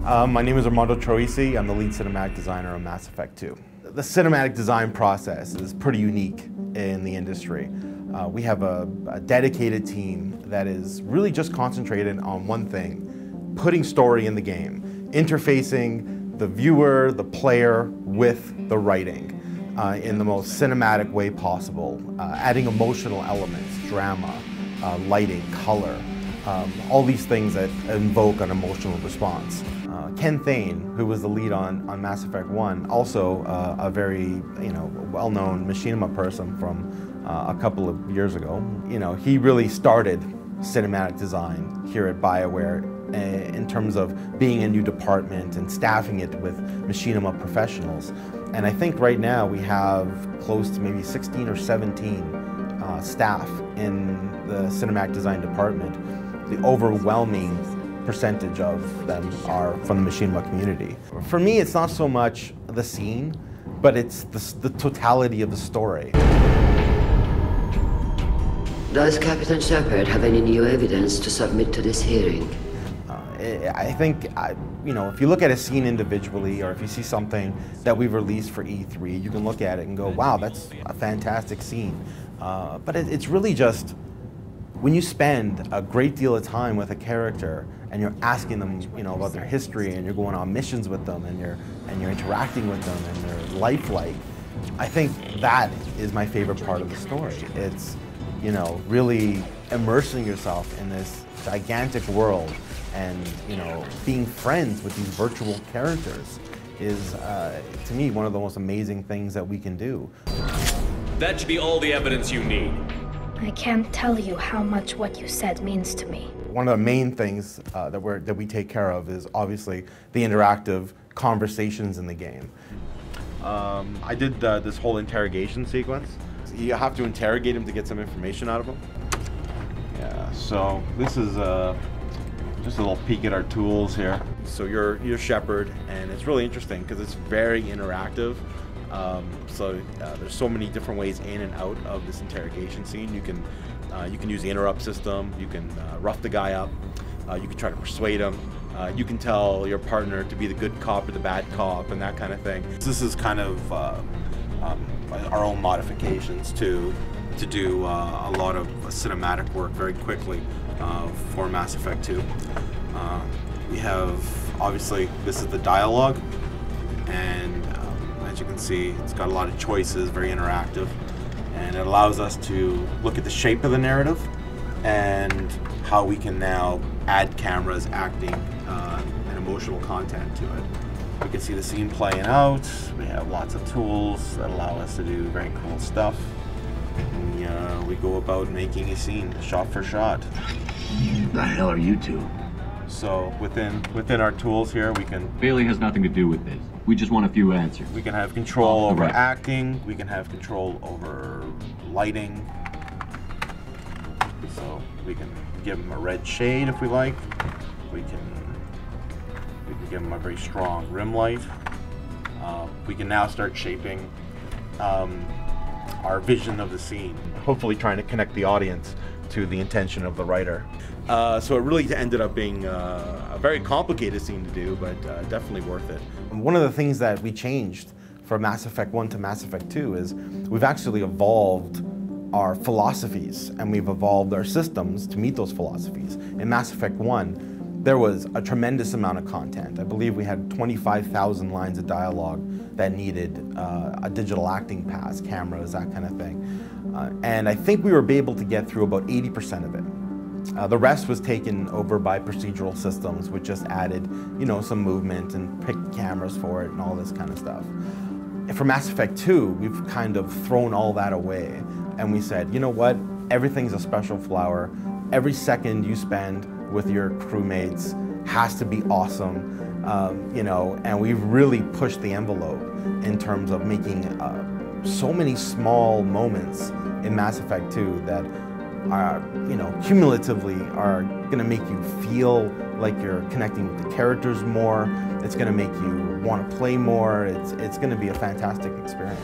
My name is Armando Troisi. I'm the lead cinematic designer on Mass Effect 2. The cinematic design process is pretty unique in the industry. We have a dedicated team that is really just concentrated on one thing: putting story in the game, interfacing the viewer, the player, with the writing in the most cinematic way possible, adding emotional elements, drama, lighting, color, all these things that invoke an emotional response. Ken Thane, who was the lead on Mass Effect 1, also a very well-known machinima person from a couple of years ago. He really started cinematic design here at BioWare in terms of being a new department and staffing it with machinima professionals. And I think right now we have close to maybe 16 or 17 staff in the cinematic design department. The overwhelming percentage of them are from the machinima community. For me, it's not so much the scene, but it's the totality of the story. Does Captain Shepard have any new evidence to submit to this hearing? I think, if you look at a scene individually, or if you see something that we've released for E3, you can look at it and go, wow, that's a fantastic scene. But it's really just, when you spend a great deal of time with a character and you're asking them, about their history, and you're going on missions with them, and you're interacting with them and their life, I think that is my favorite part of the story. It's, really immersing yourself in this gigantic world, and being friends with these virtual characters is, to me, one of the most amazing things that we can do. That should be all the evidence you need. I can't tell you how much what you said means to me. One of the main things that we take care of is obviously the interactive conversations in the game. I did this whole interrogation sequence. You have to interrogate him to get some information out of him. Yeah, so this is just a little peek at our tools here. So you're Shepard, and it's really interesting because it's very interactive. There's so many different ways in and out of this interrogation scene. You can use the interrupt system. You can rough the guy up. You can try to persuade him. You can tell your partner to be the good cop or the bad cop, and that kind of thing. This is kind of our own modifications to do a lot of cinematic work very quickly for Mass Effect 2. We have, obviously, this is the dialogue, and as you can see, it's got a lot of choices, very interactive, and it allows us to look at the shape of the narrative and how we can now add cameras, acting, and emotional content to it. We can see the scene playing out. We have lots of tools that allow us to do very cool stuff. And, we go about making a scene, shot for shot. Who the hell are you two? So within our tools here, we can... Bailey has nothing to do with this. We just want a few answers. We can have control over acting. We can have control over lighting. So we can give him a red shade if we like. We can give him a very strong rim light. We can now start shaping our vision of the scene, hopefully trying to connect the audience to the intention of the writer. So it really ended up being a very complicated scene to do, but definitely worth it. One of the things that we changed from Mass Effect 1 to Mass Effect 2 is we've actually evolved our philosophies, and we've evolved our systems to meet those philosophies. In Mass Effect 1, there was a tremendous amount of content. I believe we had 25,000 lines of dialogue that needed a digital acting pass, cameras, that kind of thing. And I think we were able to get through about 80% of it. The rest was taken over by procedural systems, which just added, some movement and picked cameras for it and all this kind of stuff. For Mass Effect 2, we've kind of thrown all that away, and we said, you know what? Everything's a special flower. Every second you spend with your crewmates has to be awesome, and we've really pushed the envelope in terms of making so many small moments in Mass Effect 2 that are, cumulatively are gonna make you feel like you're connecting with the characters more. It's gonna make you want to play more. It's gonna be a fantastic experience.